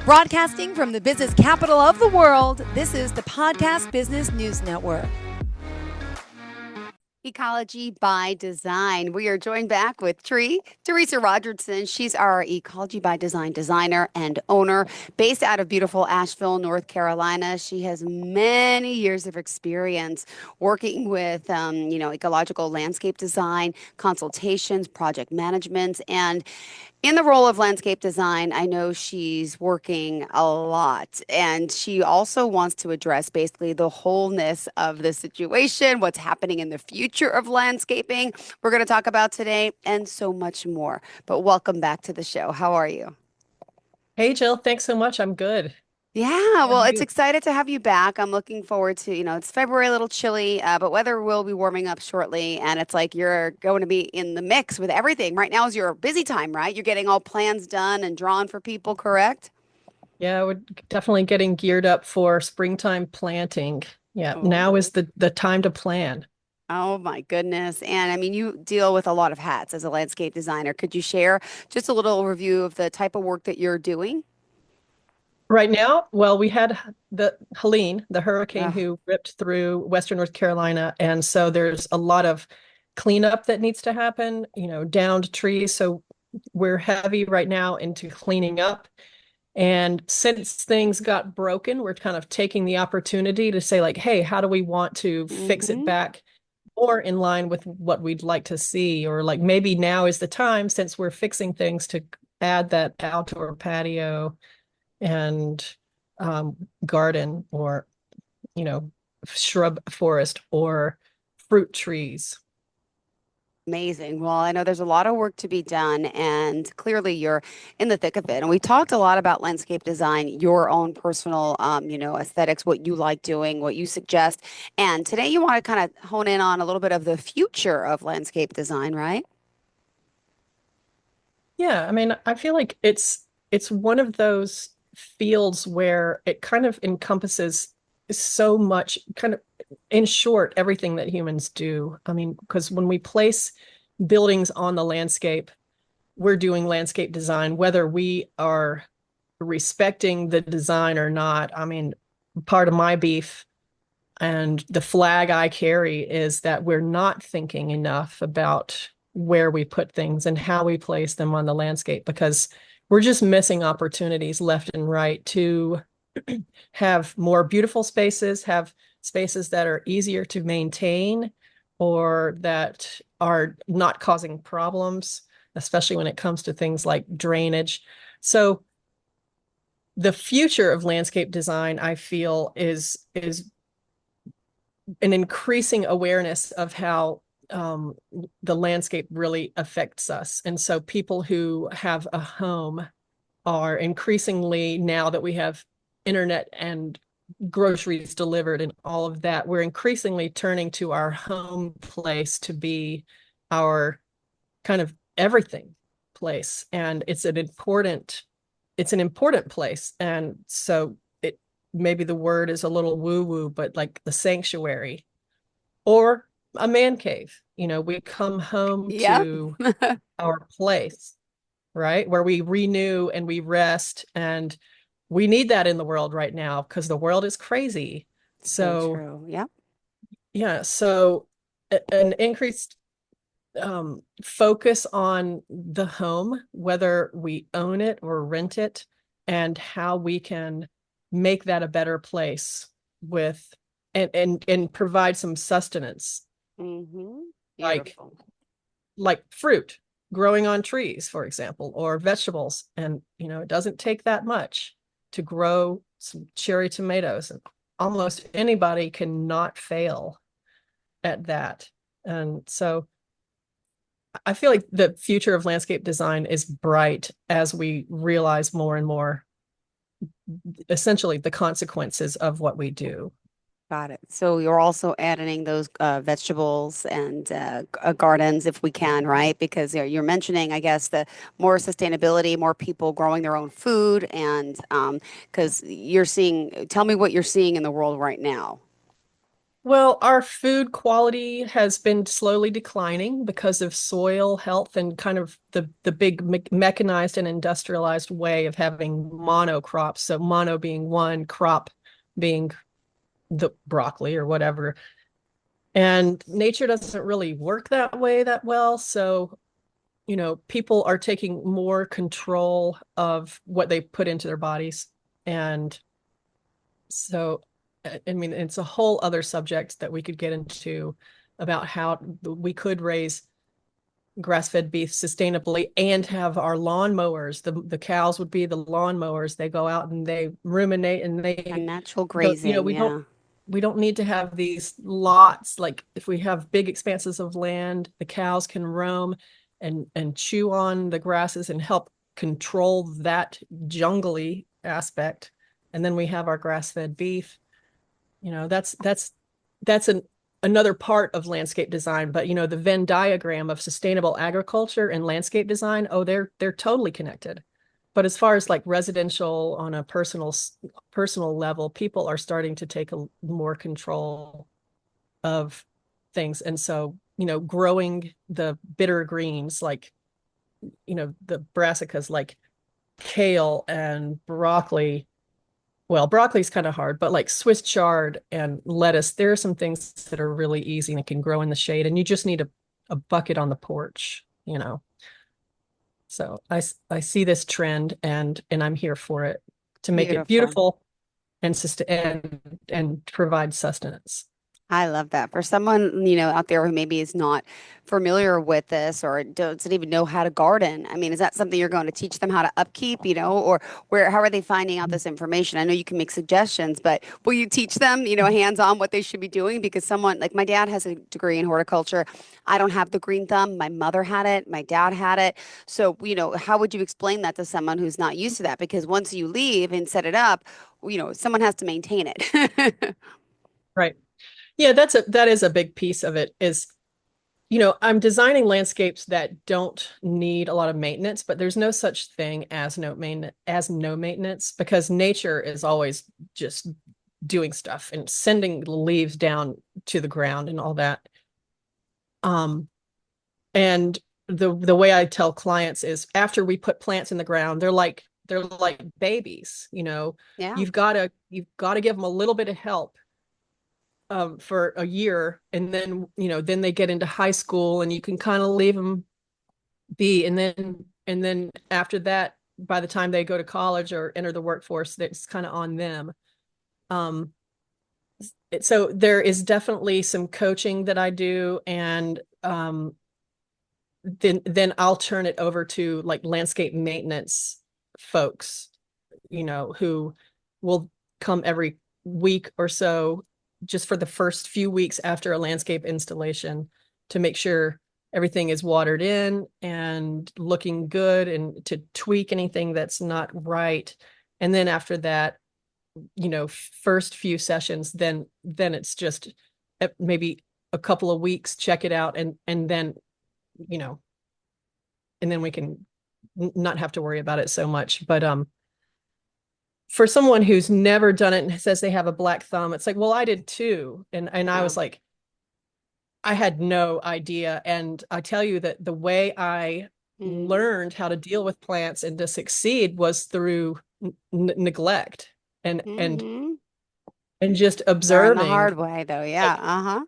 Broadcasting from the business capital of the world, this is the Podcast Business News Network. Ecology by Design. We are joined back with Teresa Rogerson. She's our Ecology by Design designer and owner based out of beautiful Asheville, North Carolina. She has many years of experience working with, ecological landscape design, consultations, project management, and in the role of landscape design, I know she's working a lot, and she also wants to address basically the wholeness of the situation, what's happening in the future of landscaping. We're going to talk about today and so much more. But welcome back to the show. How are you? Hey Jill, thanks so much. I'm good. Yeah, How are well, it's you? excited to have you back. I'm looking forward to, it's February, a little chilly, but weather will be warming up shortly. And it's like you're going to be in the mix with everything. Right now is your busy time, right? You're getting all plans done and drawn for people, correct? Yeah, we're definitely getting geared up for springtime planting. Yeah, now is Oh, the time to plan. oh my goodness. And I mean, you deal with a lot of hats as a landscape designer. Could you share just a little overview of the type of work that you're doing? Right now, well, we had the Helene, the hurricane Oh, who ripped through Western North Carolina, and so there's a lot of cleanup that needs to happen, downed trees. So we're heavy right now into cleaning up. And since things got broken, we're kind of taking the opportunity to say, like, hey, how do we want to fix it mm-hmm. back more in line with what we'd like to see? Or like maybe now is the time, since we're fixing things, to add that outdoor patio and garden, or, you know, shrub forest or fruit trees. Amazing. Well, I know there's a lot of work to be done, and clearly you're in the thick of it. And we talked a lot about landscape design, your own personal, aesthetics, what you like doing, what you suggest. And today you want to kind of hone in on a little bit of the future of landscape design, right? Yeah, I mean, I feel like it's one of those fields where it kind of encompasses so much, kind of, in short, everything that humans do. I mean, because when we place buildings on the landscape, we're doing landscape design, whether we are respecting the design or not. I mean, part of my beef and the flag I carry is that we're not thinking enough about where we put things and how we place them on the landscape, because we're just missing opportunities left and right to have more beautiful spaces, have spaces that are easier to maintain or that are not causing problems, especially when it comes to things like drainage. So the future of landscape design, I feel, is an increasing awareness of how the landscape really affects us. And so people who have a home are increasingly, now that we have internet and groceries delivered and all of that, we're increasingly turning to our home place to be our kind of everything place. And it's an important place. And so maybe the word is a little woo woo, but like the sanctuary or a man cave. We come home Yeah. to our place, right? Where we renew and we rest. And we need that in the world right now because the world is crazy. So So, true. Yeah. yeah, so an increased focus on the home, whether we own it or rent it, and how we can make that a better place with and provide some sustenance, Mm-hmm. like Beautiful. fruit growing on trees, for example, or vegetables. And it doesn't take that much to grow some cherry tomatoes, and almost anybody can not fail at that. And so I feel like the future of landscape design is bright as we realize more and more, essentially, the consequences of what we do. Got it. So you're also adding those vegetables and gardens if we can, right? Because you're mentioning, I guess, the more sustainability, more people growing their own food, and because you're seeing, tell me what you're seeing in the world right now. Well, our food quality has been slowly declining because of soil health and kind of the big mechanized and industrialized way of having monocrops. So mono being one, crop being the broccoli or whatever. And nature doesn't really work that way that well. So, people are taking more control of what they put into their bodies. And so, I mean, it's a whole other subject that we could get into about how we could raise grass-fed beef sustainably and have our lawn mowers. The cows would be the lawn mowers. They go out and they ruminate and A they natural don't, grazing, yeah. we don't need to have these lots. Like if we have big expanses of land, the cows can roam and chew on the grasses and help control that jungly aspect. And then we have our grass-fed beef. That's another part of landscape design. But the Venn diagram of sustainable agriculture and landscape design, oh, they're totally connected. But as far as like residential on a personal level, people are starting to take more control of things. And so, growing the bitter greens like, the brassicas like kale and broccoli. Well, broccoli's kind of hard, but like Swiss chard and lettuce, there are some things that are really easy and can grow in the shade, and you just need a bucket on the porch. So I see this trend and I'm here for it to make it Beautiful. beautiful and provide sustenance. I love that. For someone, out there who maybe is not familiar with this or doesn't even know how to garden, I mean, is that something you're going to teach them how to upkeep, or how are they finding out this information? I know you can make suggestions, but will you teach them, hands-on what they should be doing? Because someone like my dad has a degree in horticulture. I don't have the green thumb. My mother had it. My dad had it. So, how would you explain that to someone who's not used to that? Because once you leave and set it up, someone has to maintain it. Right. Yeah, that is a big piece of it is, I'm designing landscapes that don't need a lot of maintenance, but there's no such thing as no maintenance because nature is always just doing stuff and sending leaves down to the ground and all that. Um, and the way I tell clients is after we put plants in the ground, they're like babies, Yeah. you've got to give them a little bit of help for a year, and then they get into high school, and you can kind of leave them be, and then after that, by the time they go to college or enter the workforce, that's kind of on them. Um, so there is definitely some coaching that I do, and then I'll turn it over to like landscape maintenance folks, who will come every week or so just for the first few weeks after a landscape installation to make sure everything is watered in and looking good and to tweak anything that's not right. And then after that, first few sessions, then it's just maybe a couple of weeks, check it out, and then, you know, and then we can not have to worry about it so much. But for someone who's never done it and says they have a black thumb, it's like, well, I did too. And I Yeah. was like, I had no idea. And I tell you that the way I Mm. learned how to deal with plants and to succeed was through neglect and and Mm-hmm. and just Learn the observing. hard way, though. Yeah. Like, Uh-huh.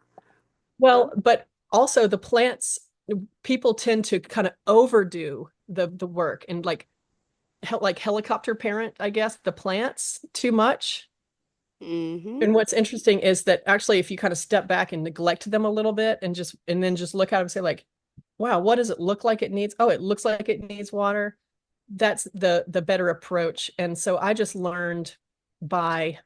well, but also the plants, people tend to kind of overdo the work and like helicopter parent, I guess, the plants too much. Mm-hmm. And what's interesting is that actually, if you kind of step back and neglect them a little bit and then just look at them and say like, wow, what does it look like it needs? Oh, it looks like it needs water. That's the better approach. And so I just learned by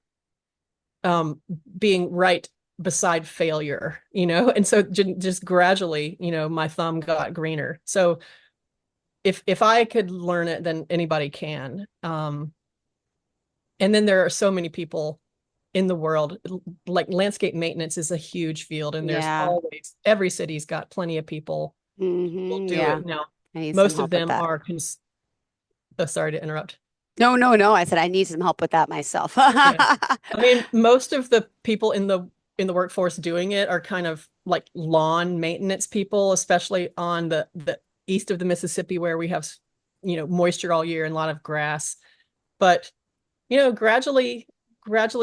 being right beside failure, and so just gradually, my thumb got greener. So if I could learn it, then anybody can. And then there are so many people in the world. Like landscape maintenance is a huge field, and there's Yeah. always every city's got plenty of people who will Mm-hmm. do Yeah. it now. I need some Most of help with them that. are oh, sorry to interrupt. No, no, no. I said I need some help with that myself. Yeah. I mean, most of the people in the in the workforce doing it are kind of like lawn maintenance people, especially on the east of the Mississippi where we have, moisture all year and a lot of grass. But, gradually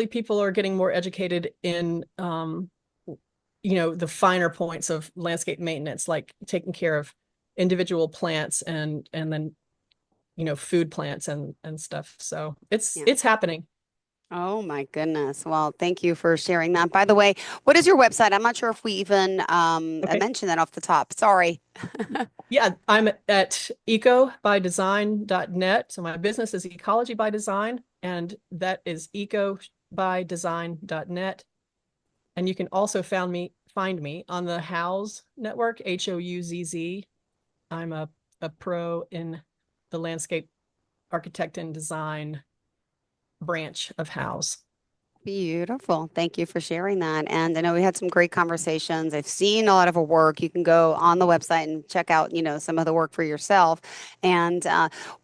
people are getting more educated in, the finer points of landscape maintenance, like taking care of individual plants and then, food plants and stuff. So Yeah. it's happening. Oh my goodness. Well, thank you for sharing that. By the way, what is your website? I'm not sure if we even Okay. mentioned that off the top. Sorry. Yeah, I'm at ecobydesign.net. So my business is Ecology by Design, and that is ecobydesign.net. And you can also find me on the Houzz network, Houzz. I'm a pro in the landscape architect and design branch of Houzz. Beautiful. Thank you for sharing that. And I know we had some great conversations. I've seen a lot of her work. You can go on the website and check out, some of the work for yourself. And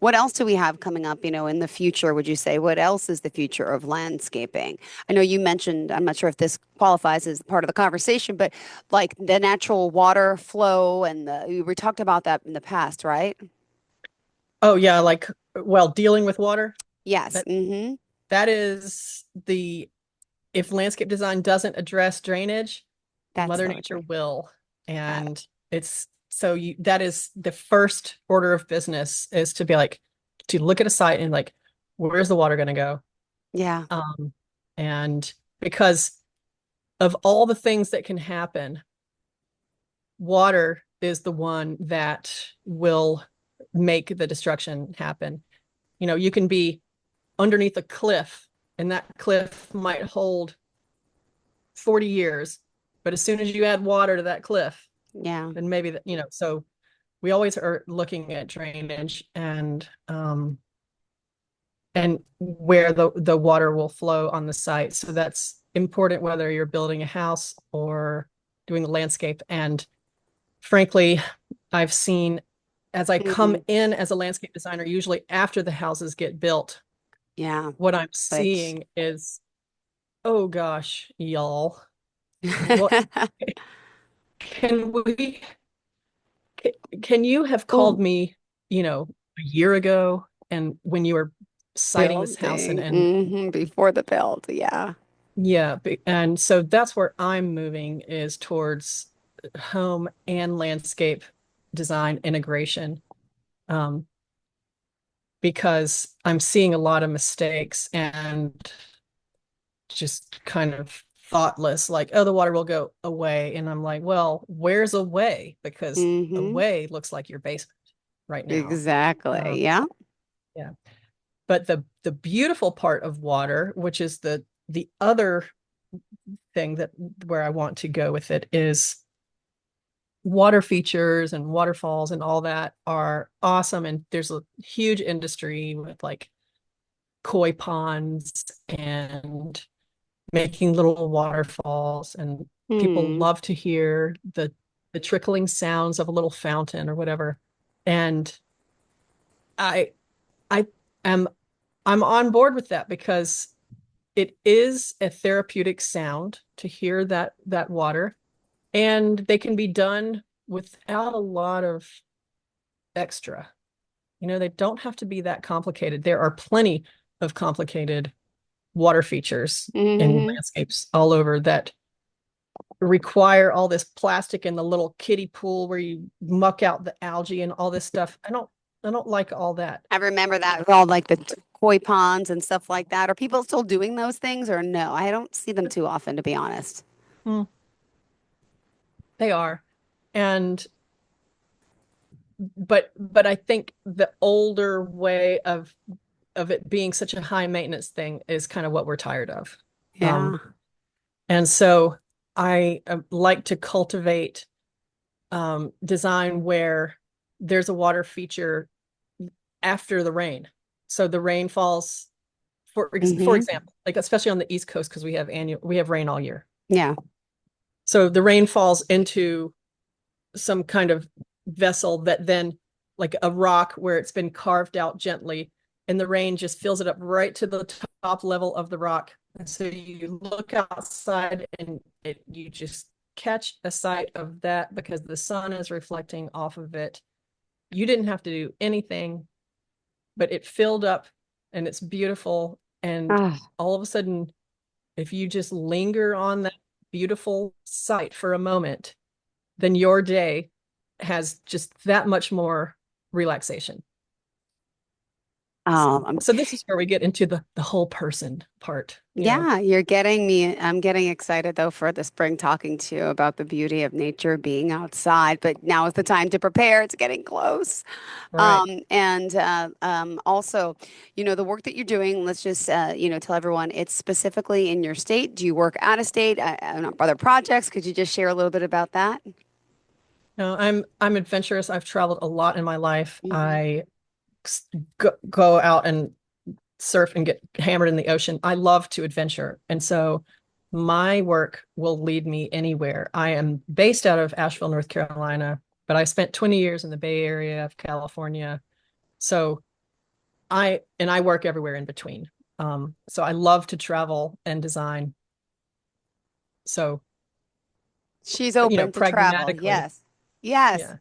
what else do we have coming up, in the future, would you say? What else is the future of landscaping? I know you mentioned, I'm not sure if this qualifies as part of the conversation, but like the natural water flow and we talked about that in the past, right? Oh yeah, dealing with water. Yes. That that is the if landscape design doesn't address drainage, That's Mother so Nature true. will. Got it. And it's so that is the first order of business, is to be like, to look at a site and like, where's the water going to go? Yeah. And because of all the things that can happen, water is the one that will make the destruction happen. You can be underneath a cliff, and that cliff might hold 40 years, but as soon as you add water to that cliff, Yeah. then maybe that, so we always are looking at drainage and where the water will flow on the site. So that's important whether you're building a house or doing the landscape. And frankly, I've seen, as I come Mhm. in as a landscape designer, usually after the houses get built, Yeah. what I'm Which seeing is, oh gosh, y'all, what can we can you have called Oh, me, a year ago, and when you were citing this house, building. Before the build. Yeah. yeah, and so that's where I'm moving, is towards home and landscape design integration, um, because I'm seeing a lot of mistakes and just kind of thoughtless, like, oh, the water will go away. And I'm like, well, where's away? Because hmm away looks like your basement right now. Exactly. Yeah. Yeah. But the beautiful part of water, which is the other thing that where I want to go with it, is water features and waterfalls and all that are awesome. And there's a huge industry with like koi ponds and making little waterfalls, and people Hmm. love to hear the trickling sounds of a little fountain or whatever. And I I am I'm on board with that, because it is a therapeutic sound to hear that water, and they can be done without a lot of extra. They don't have to be that complicated. There are plenty of complicated water features in hmm landscapes all over that require all this plastic in the little kiddie pool where you muck out the algae and all this stuff. I don't like all that. I remember that with all like the koi ponds and stuff like that. Are people still doing those things or no? I don't see them too often, to be honest. Hmm, they are. And but I think the older way of it being such a high maintenance thing is kind of what we're tired of. Yeah. And so I like to cultivate design where there's a water feature after the rain. So the rain falls, for hmm example, like especially on the East Coast, because we have rain all year. Yeah. So the rain falls into some kind of vessel that then, like a rock where it's been carved out gently, and the rain just fills it up right to the top level of the rock, And so you look outside and you just catch a sight of that because the sun is reflecting off of it. You didn't have to do anything, but it filled up and it's beautiful. And Ah, all of a sudden, if you just linger on that beautiful sight for a moment, then your day has just that much more relaxation. I'm So this is where we get into the whole person part, you know. Yeah, you're getting me. I'm getting excited though for the spring talking to you about the beauty of nature being outside. But now is the time to prepare. It's getting close. Right. Also, the work that you're doing, let's just, tell everyone it's specifically in your state. Do you work out of state, other projects? Could you just share a little bit about that? No, I'm adventurous. I've traveled a lot in my life. Hmm. I go out and surf and get hammered in the ocean. I love to adventure. And so my work will lead me anywhere. I am based out of Asheville, North Carolina, but I spent 20 years in the Bay Area of California. So I work everywhere in between. So I love to travel and design. So, She's open to travel. pragmatically, Yes. Yes. yeah.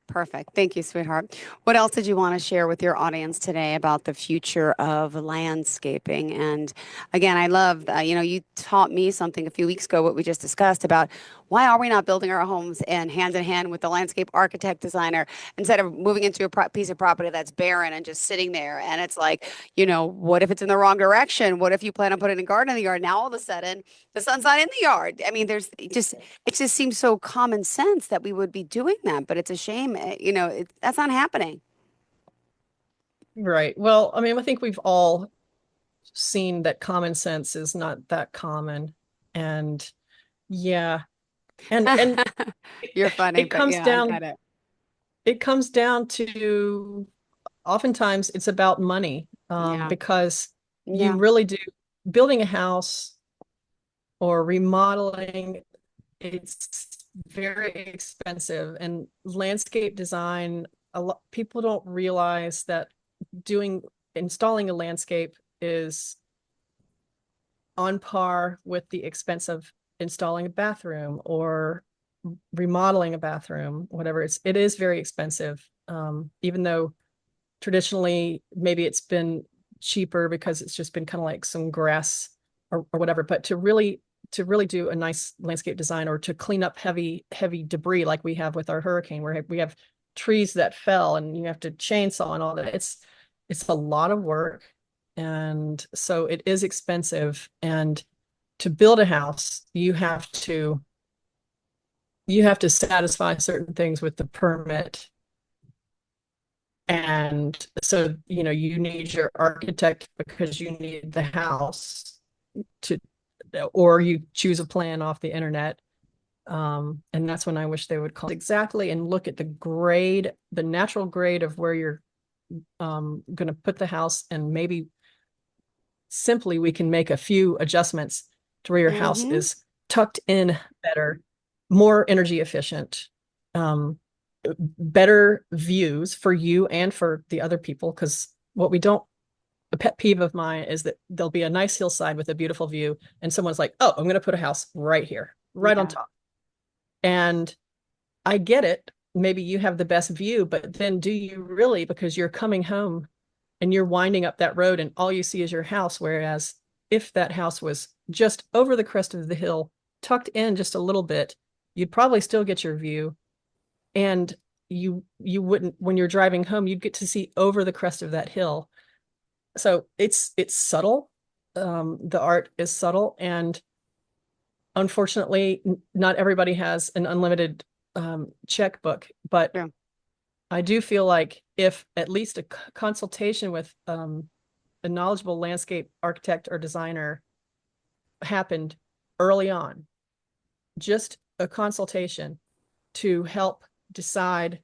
Perfect. Thank you, sweetheart. What else did you want to share with your audience today about the future of landscaping? And again, I love, you taught me something a few weeks ago, what we just discussed about why are we not building our homes and hand in hand with the landscape architect designer instead of moving into a piece of property that's barren and just sitting there. And it's like, what if it's in the wrong direction? What if you plan on putting a garden in the yard? Now all of a sudden the sun's not in the yard. I mean, it just seems so common sense that we would be doing that, but it's a shame, that's not happening. Right. Well, I mean, I think we've all seen that common sense is not that common. And yeah, and You're funny, it but comes yeah, I down get it. it comes down to oftentimes it's about money, Yeah, because you yeah. really do building a house or remodeling, it's very expensive. And landscape design, a lot people don't realize that doing installing a landscape is on par with the expense of installing a bathroom or remodeling a bathroom, whatever. It is very expensive. Even though traditionally maybe it's been cheaper because it's just been kind of like some grass or whatever. But to really do a nice landscape design or to clean up heavy debris like we have with our hurricane, where we have trees that fell and you have to chainsaw and all that. It's a lot of work. And so it is expensive. And to build a house, you have to satisfy certain things with the permit. And so, you need your architect because you need the house to, or you choose a plan off the internet. And that's when I wish they would call exactly and look at the natural grade of where you're going to put the house. And maybe simply we can make a few adjustments to where your house Hmm. is tucked in better, more energy efficient, um, better views for you and for the other people. Because what we don't, a pet peeve of mine is that there'll be a nice hillside with a beautiful view, and someone's like, "Oh, I'm going to put a house right here, right on Yeah. top." And I get it. Maybe you have the best view, but then do you really? Because you're coming home and you're winding up that road and all you see is your house. Whereas if that house was just over the crest of the hill, tucked in just a little bit, you'd probably still get your view. And you wouldn't, when you're driving home, you'd get to see over the crest of that hill. So it's subtle. The art is subtle. And unfortunately, not everybody has an unlimited checkbook. But Yeah. I do feel like if at least a consultation with a knowledgeable landscape architect or designer happened early on, just a consultation to help decide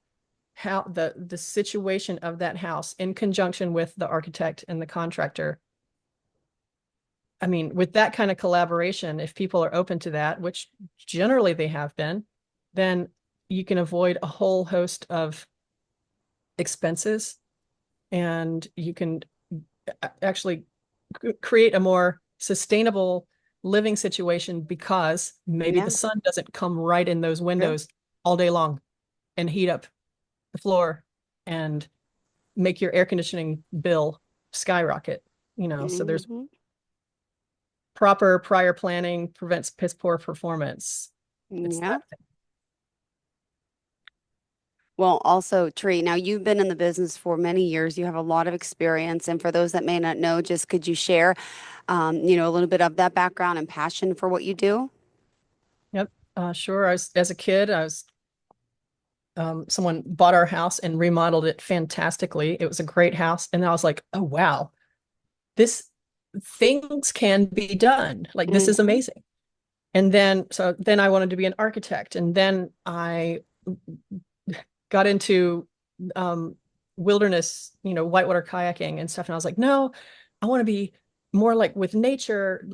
how the situation of that house in conjunction with the architect and the contractor. I mean, with that kind of collaboration, if people are open to that, which generally they have been, then you can avoid a whole host of expenses, and you can actually create a more sustainable living situation because maybe the Yeah. sun doesn't come right in those True. windows all day long and heat up the floor and make your air conditioning bill skyrocket, so there's Hmm. proper prior planning prevents piss poor performance. It's Yeah. that thing. Well, also, Tree, now you've been in the business for many years. You have a lot of experience. And for those that may not know, just could you share, a little bit of that background and passion for what you do? Yep. Sure. As a kid, someone bought our house and remodeled it fantastically. It was a great house. And I was like, oh, wow, this things can be done. Like, this is Hmm. amazing. And then I wanted to be an architect. And then I got into um, wilderness, whitewater kayaking and stuff. And I was like, no, I want to be more like with nature.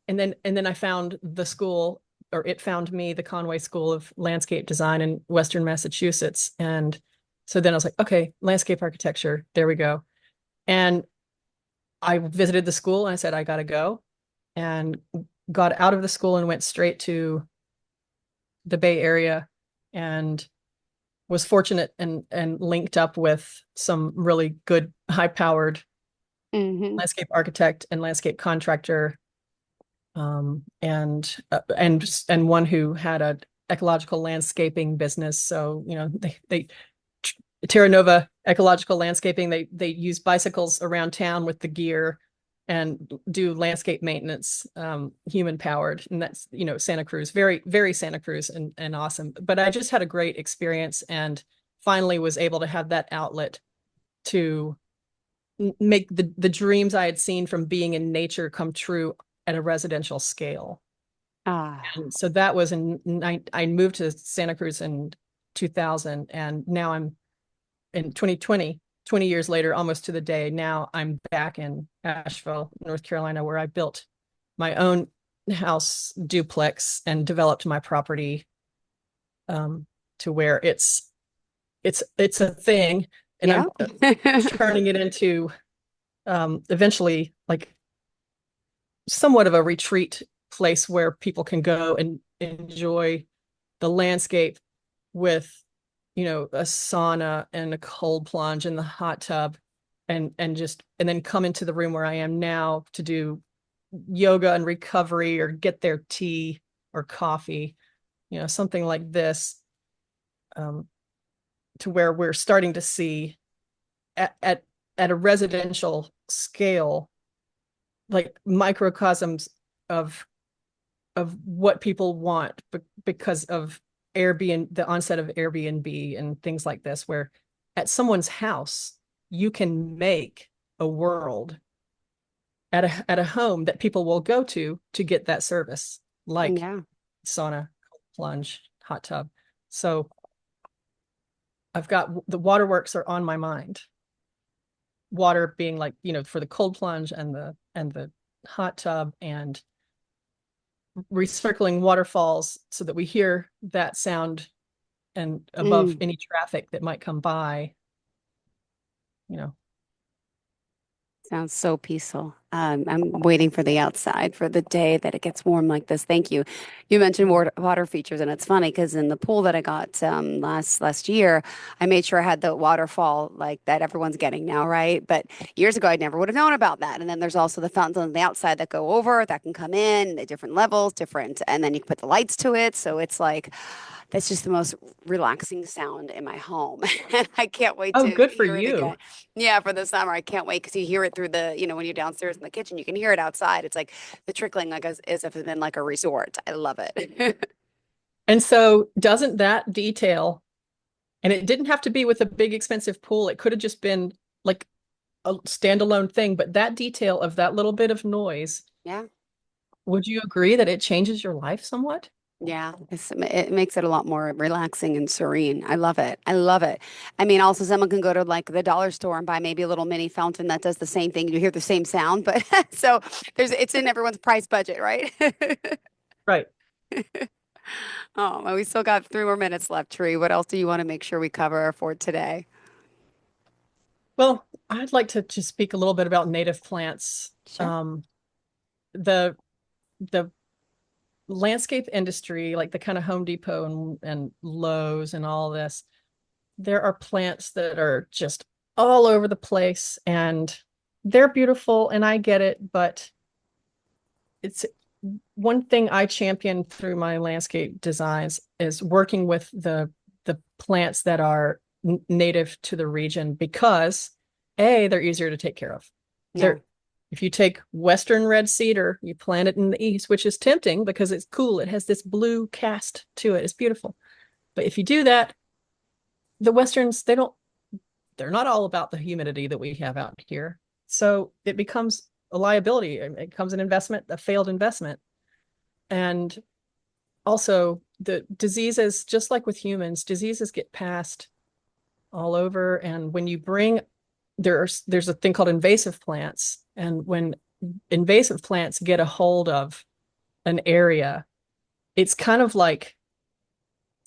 And then I found the school, or it found me, the Conway School of Landscape Design in Western Massachusetts. And so then I was like, okay, landscape architecture, there we go. And I visited the school and I said, I got to go. And got out of the school and went straight to the Bay Area and was fortunate and linked up with some really good high powered Hmm. landscape architect and landscape contractor, and one who had a ecological landscaping business. So they Terra Nova Ecological Landscaping, they use bicycles around town with the gear and do landscape maintenance, human powered. And that's, Santa Cruz, very, very Santa Cruz and awesome. But I just had a great experience and finally was able to have that outlet to make the dreams I had seen from being in nature come true at a residential scale. Ah, And so that was I moved to Santa Cruz in 2000, and now I'm in 2020, 20 years later, almost to the day. Now I'm back in Asheville, North Carolina, where I built my own house duplex and developed my property, um, to where it's a thing, and yeah. I'm turning it into, eventually, like somewhat of a retreat place where people can go and enjoy the landscape with, a sauna and a cold plunge in the hot tub, and then come into the room where I am now to do yoga and recovery or get their tea or coffee, something like this, um, to where we're starting to see at a residential scale, like microcosms of what people want, because of Airbnb, the onset of Airbnb and things like this, where at someone's house you can make a world at a home that people will go to get that service, like Yeah. sauna, plunge, hot tub. So I've got the waterworks are on my mind. Water being like, for the cold plunge and the hot tub, and recircling waterfalls so that we hear that sound and above Mm. any traffic that might come by, you know. Sounds so peaceful. I'm waiting for the outside for the day that it gets warm like this. Thank you. You mentioned water features, and it's funny because in the pool that I got last year, I made sure I had the waterfall like that everyone's getting now, right? But years ago, I never would have known about that. And then there's also the fountains on the outside that go over that can come in at different levels, different, and then you can put the lights to it. So it's like that's just the most relaxing sound in my home. And I can't wait Oh, to good for hear it you. again. Yeah, for the summer. I can't wait because you hear it through when you're downstairs in the kitchen, you can hear it outside. It's like the trickling, like as if it's been like a resort. I love it. And so doesn't that detail, and it didn't have to be with a big expensive pool, it could have just been like a standalone thing, but that detail of that little bit of noise, Yeah. would you agree that it changes your life somewhat? Yeah, it makes it a lot more relaxing and serene. I love it. I love it. I mean, also someone can go to like the dollar store and buy maybe a little mini fountain that does the same thing. You hear the same sound, but so it's in everyone's price budget, right? Right. Oh, well, we still got 3 more minutes left, Tree. What else do you want to make sure we cover for today? Well, I'd like to just speak a little bit about native plants. Sure. the the landscape industry, like the kind of Home Depot and Lowe's and all this, there are plants that are just all over the place and they're beautiful and I get it, but it's one thing I champion through my landscape designs is working with the plants that are native to the region because they're easier to take care of. Yeah. If you take Western red cedar, you plant it in the east, which is tempting because it's cool. It has this blue cast to it. It's beautiful. But if you do that, the Westerns, they're not all about the humidity that we have out here. So it becomes a liability. It becomes an investment, a failed investment. And also the diseases, just like with humans, diseases get passed all over. And when you bring, there's a thing called invasive plants. And when invasive plants get a hold of an area, it's kind of like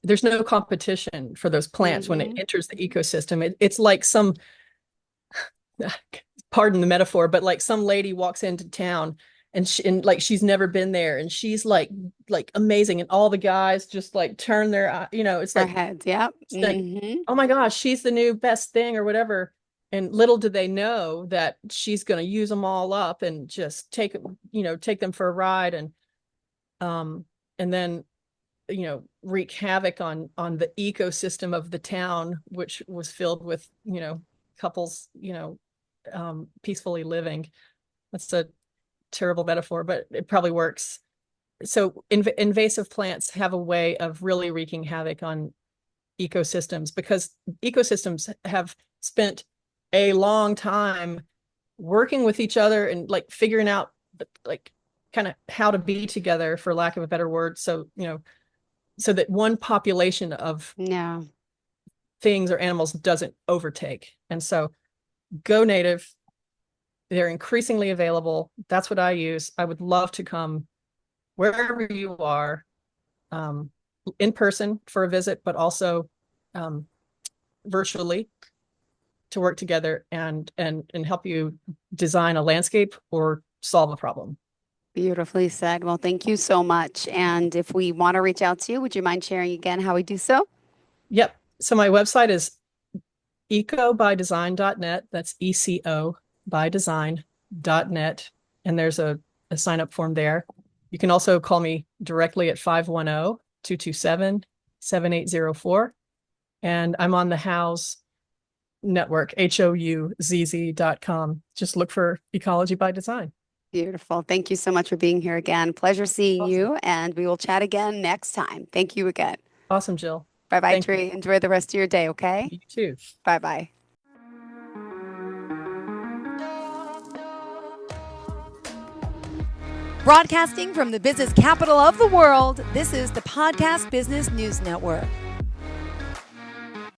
there's no competition for those plants when it enters the ecosystem. It's like some, pardon the metaphor, but like some lady walks into town and like she's never been there and she's like amazing, and all the guys just like turn their it's Their like heads. Yep. it's like, oh my gosh, she's the new best thing or whatever. And little do they know that she's going to use them all up and just take them for a ride and then wreak havoc on the ecosystem of the town, which was filled with couples peacefully living. That's a terrible metaphor, but it probably works. So invasive plants have a way of really wreaking havoc on ecosystems because ecosystems have spent a long time working with each other and like figuring out like kind of how to be together, for lack of a better word. So so that one population of things or animals doesn't overtake. And so go native. They're increasingly available. That's what I use. I would love to come wherever you are, in person for a visit, but also virtually to work together and help you design a landscape or solve a problem. Beautifully said. Well, thank you so much. And if we want to reach out to you, would you mind sharing again how we do so? Yep. So my website is ecobydesign.net. That's ECO by design.net. And there's a sign up form there. You can also call me directly at 510-227-7804. And I'm on the Houzz network, HOUZZ.com. Just look for Ecology by Design. Beautiful. Thank you so much for being here again. Pleasure seeing Awesome. you, and we will chat again next time. Thank you again. Awesome, Jill. Bye-bye, Thank Tree. Enjoy the rest of your day, okay? you too. Bye-bye. Broadcasting from the business capital of the world, this is the Podcast Business News Network.